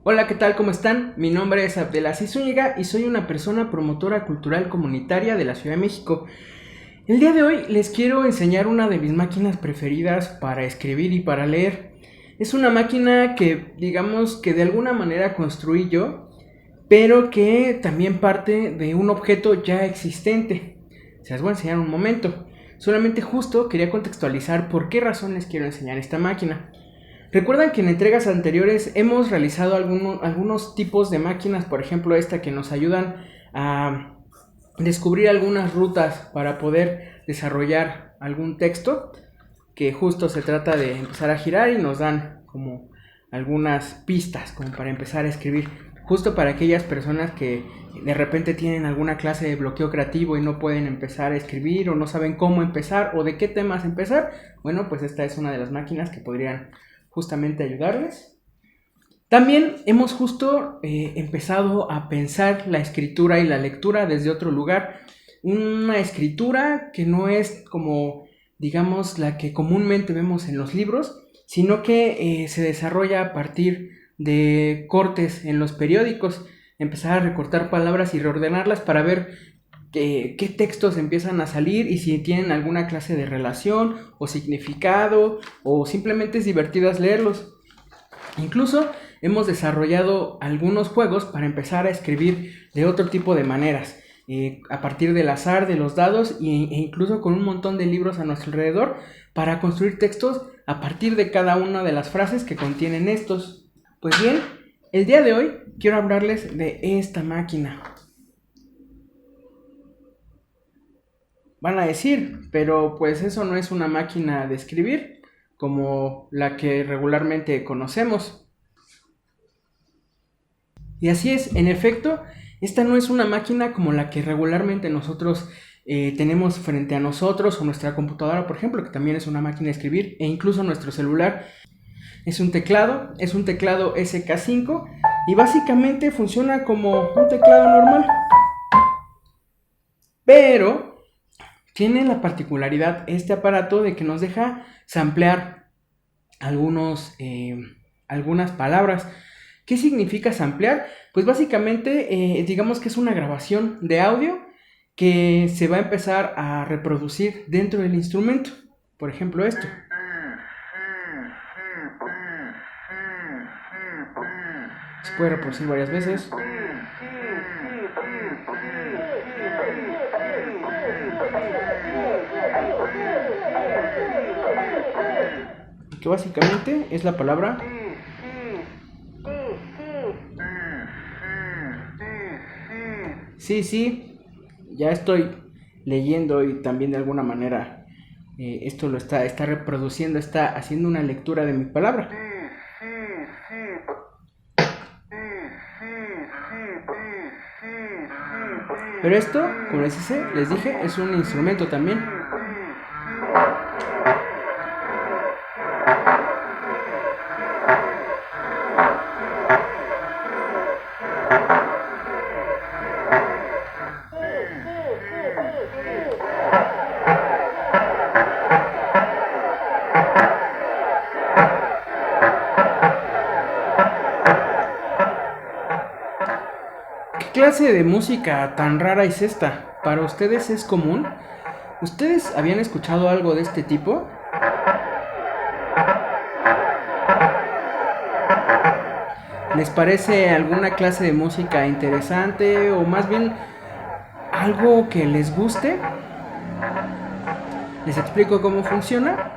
Hola, ¿qué tal? ¿Cómo están? Mi nombre es Abdelaziz Zúñiga y soy una persona promotora cultural comunitaria de la Ciudad de México. El día de hoy les quiero enseñar una de mis máquinas preferidas para escribir y para leer. Es una máquina que, digamos que de alguna manera construí yo, pero que también parte de un objeto ya existente. Se las voy a enseñar un momento. Solamente justo quería contextualizar por qué razón les quiero enseñar esta máquina. Recuerdan que en entregas anteriores hemos realizado algunos tipos de máquinas, por ejemplo esta que nos ayudan a descubrir algunas rutas para poder desarrollar algún texto, que justo se trata de empezar a girar y nos dan como algunas pistas como para empezar a escribir, justo para aquellas personas que de repente tienen alguna clase de bloqueo creativo y no pueden empezar a escribir o no saben cómo empezar o de qué temas empezar. Bueno, pues esta es una de las máquinas que podrían justamente ayudarles. También hemos justo empezado a pensar la escritura y la lectura desde otro lugar. Una escritura que no es como, digamos, la que comúnmente vemos en los libros, sino que se desarrolla a partir de cortes en los periódicos. Empezar a recortar palabras y reordenarlas para ver qué textos empiezan a salir y si tienen alguna clase de relación o significado o simplemente es divertido leerlos. Incluso hemos desarrollado algunos juegos para empezar a escribir de otro tipo de maneras, a partir del azar, de los dados e incluso con un montón de libros a nuestro alrededor para construir textos a partir de cada una de las frases que contienen estos. Pues bien, el día de hoy quiero hablarles de esta máquina. Van a decir, pero pues eso no es una máquina de escribir como la que regularmente conocemos. Y así es, en efecto, esta no es una máquina como la que regularmente nosotros tenemos frente a nosotros o nuestra computadora, por ejemplo, que también es una máquina de escribir, e incluso nuestro celular. Es un teclado SK5 y básicamente funciona como un teclado normal. Pero tiene la particularidad este aparato de que nos deja samplear algunas palabras. ¿Qué significa samplear? Pues básicamente digamos que es una grabación de audio que se va a empezar a reproducir dentro del instrumento. Por ejemplo esto. Se puede reproducir varias veces. Que básicamente es la palabra sí, sí, ya estoy leyendo y también de alguna manera esto lo está reproduciendo, está haciendo una lectura de mi palabra. Pero esto, como les dije, es un instrumento también. ¿Qué clase de música tan rara es esta? ¿Para ustedes es común? ¿Ustedes habían escuchado algo de este tipo? ¿Les parece alguna clase de música interesante o más bien algo que les guste? ¿Les explico cómo funciona?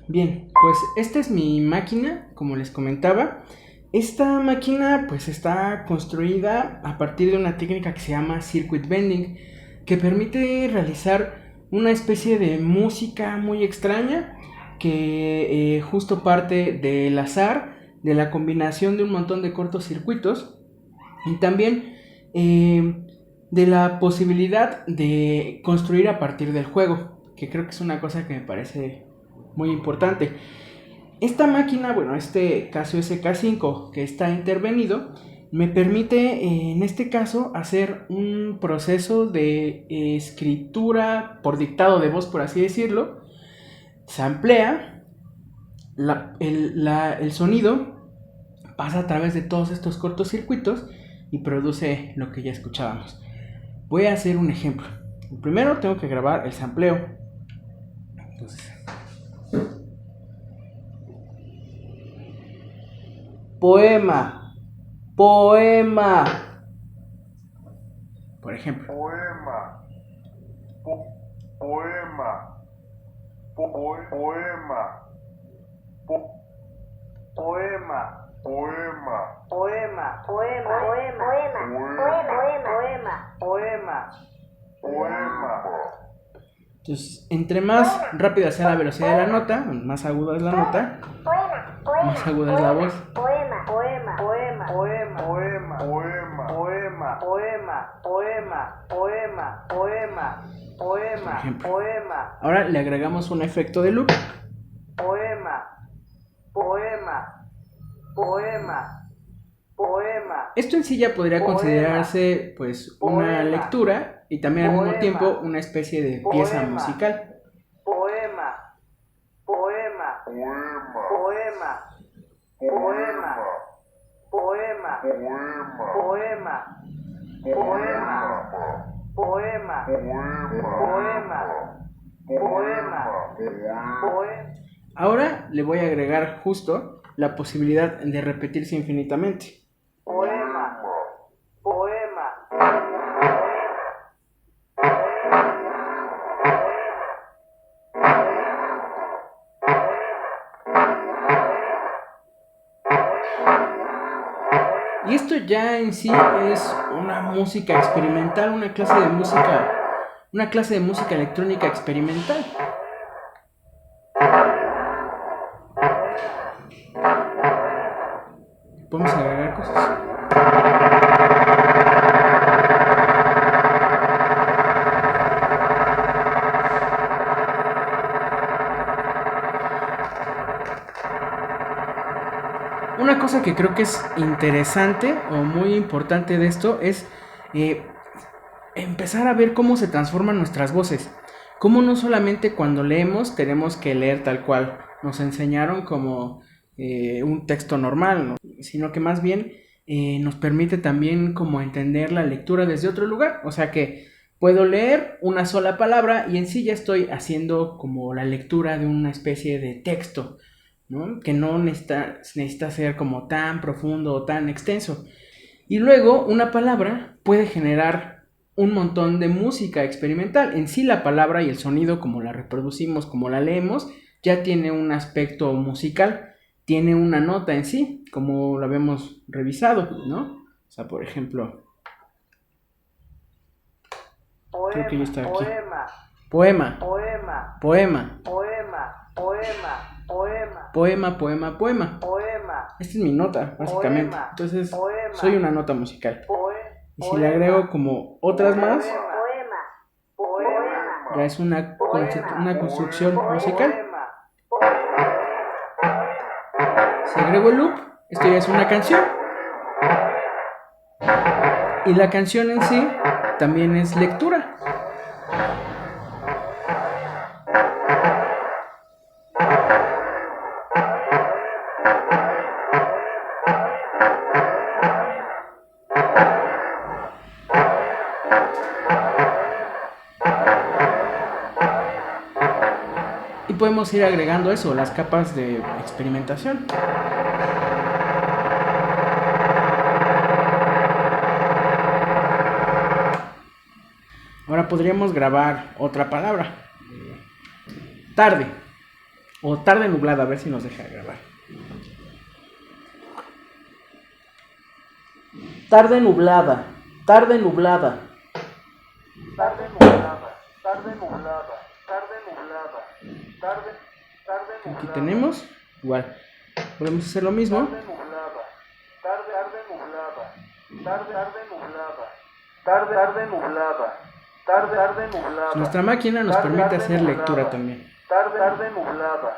Bien, pues esta es mi máquina, como les comentaba. Esta máquina pues está construida a partir de una técnica que se llama circuit bending, que permite realizar una especie de música muy extraña que justo parte del azar, de la combinación de un montón de cortocircuitos y también de la posibilidad de construir a partir del juego, que creo que es una cosa que me parece muy importante. Esta máquina, bueno, este Casio SK5 que está intervenido, me permite en este caso hacer un proceso de escritura por dictado de voz, por así decirlo. Se amplía el sonido pasa a través de todos estos cortocircuitos y produce lo que ya escuchábamos. Voy a hacer un ejemplo. Primero tengo que grabar el sampleo. Entonces, poema, poema. Por ejemplo. Poema. Poema. Poema. Poema. Poema. Poema. Poema. Poema. Poema. Poema. Entonces, entre más rápida sea la velocidad de la nota, más aguda es la nota, más aguda es la voz. Poema. Poema. Poema. Poema. Poema. Poema. Poema. Poema. Poema. Poema. Poema. Poema. Poema. Ahora le agregamos un efecto de loop. Poema. Poema. Poema. Poema. Esto en sí ya podría considerarse pues una lectura y también al mismo tiempo una especie de pieza musical. Poema. Poema. Poema. Poema. Poema. Poema. Poema. Poema. Poema. Poema. Ahora le voy a agregar justo la posibilidad de repetirse infinitamente. Poema. Poema. Y esto ya en sí es una música experimental, una clase de música electrónica experimental. Podemos agregar cosas. Una cosa que creo que es interesante o muy importante de esto es empezar a ver cómo se transforman nuestras voces. Cómo no solamente cuando leemos tenemos que leer tal cual nos enseñaron como un texto normal, ¿no? Sino que más bien nos permite también como entender la lectura desde otro lugar. O sea que puedo leer una sola palabra y en sí ya estoy haciendo como la lectura de una especie de texto, ¿no? Que no necesita ser como tan profundo o tan extenso. Y luego una palabra puede generar un montón de música experimental. En sí la palabra y el sonido, como la reproducimos, como la leemos, ya tiene un aspecto musical, tiene una nota en sí, como lo habíamos revisado, ¿no? O sea, por ejemplo, creo que ya está aquí. Poema. Poema. Poema. Poema, poema, poema. Esta es mi nota, básicamente. Entonces, soy una nota musical. Y si le agrego como otras más, ya es una construcción musical. Si agrego el loop, esto ya es una canción. Y la canción en sí también es lectura. Y podemos ir agregando eso, las capas de experimentación. Ahora podríamos grabar otra palabra. Tarde. O tarde nublada, a ver si nos deja grabar. Tarde nublada. Tarde nublada. Tarde nublada. Tarde nublada. Tarde nublada. Tarde Aquí tenemos. Igual. Podemos hacer lo mismo. Tarde nublada. Tarde nublada. Tarde nublada. Tarde nublada. Tarde nublada. Nuestra máquina nos permite hacer lectura también. Tarde nublada.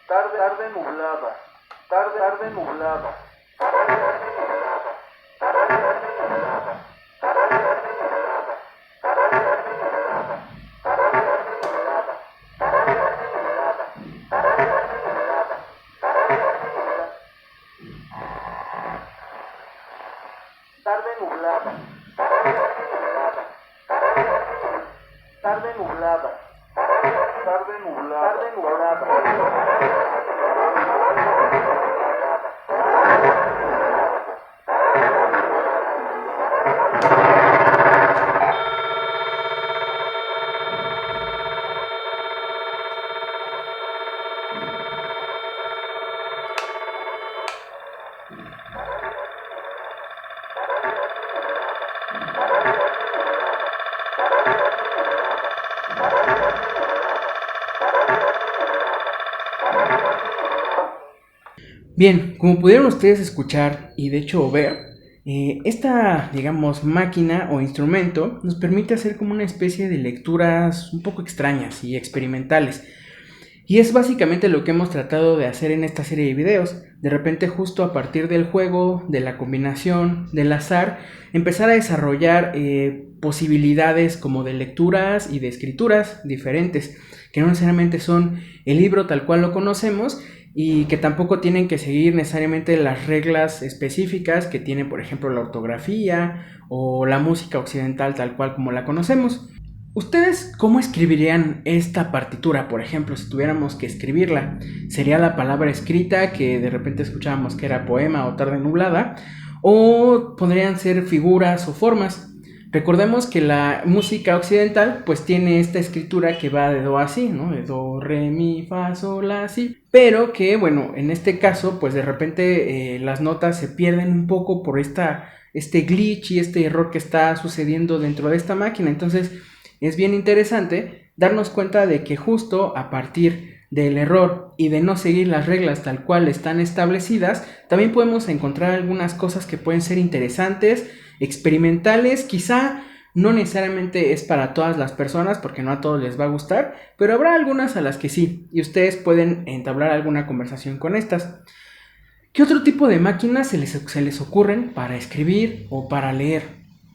Tarde nublada. Tarde nublada. tarde nublada, tarde nublada, tarde nublada. Bien, como pudieron ustedes escuchar y de hecho ver, esta, digamos, máquina o instrumento nos permite hacer como una especie de lecturas un poco extrañas y experimentales. Y es básicamente lo que hemos tratado de hacer en esta serie de videos. De repente, justo a partir del juego, de la combinación, del azar, empezar a desarrollar posibilidades como de lecturas y de escrituras diferentes, que no necesariamente son el libro tal cual lo conocemos y que tampoco tienen que seguir necesariamente las reglas específicas que tiene, por ejemplo, la ortografía o la música occidental tal cual como la conocemos. ¿Ustedes cómo escribirían esta partitura, por ejemplo, si tuviéramos que escribirla? ¿Sería la palabra escrita que de repente escuchábamos que era poema o tarde nublada? ¿O podrían ser figuras o formas? Recordemos que la música occidental pues tiene esta escritura que va de do a si, ¿no? De do, re, mi, fa, sol, la, si. Pero que, bueno, en este caso pues de repente las notas se pierden un poco por este glitch y este error que está sucediendo dentro de esta máquina. Entonces es bien interesante darnos cuenta de que justo a partir del error y de no seguir las reglas tal cual están establecidas, también podemos encontrar algunas cosas que pueden ser interesantes, experimentales, quizá no necesariamente es para todas las personas porque no a todos les va a gustar, pero habrá algunas a las que sí, y ustedes pueden entablar alguna conversación con estas. ¿Qué otro tipo de máquinas se les ocurren para escribir o para leer?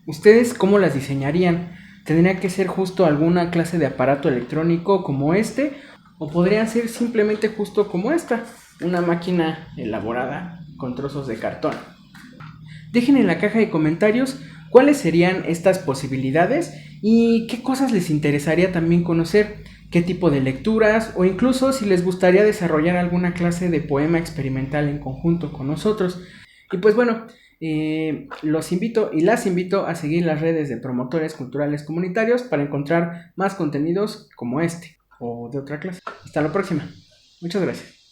¿Ustedes cómo las diseñarían? ¿Tendría que ser justo alguna clase de aparato electrónico como este? ¿O podrían ser simplemente justo como esta? Una máquina elaborada con trozos de cartón. Dejen en la caja de comentarios cuáles serían estas posibilidades y qué cosas les interesaría también conocer, qué tipo de lecturas o incluso si les gustaría desarrollar alguna clase de poema experimental en conjunto con nosotros. Y pues bueno, los invito y las invito a seguir las redes de promotores culturales comunitarios para encontrar más contenidos como este o de otra clase. Hasta la próxima. Muchas gracias.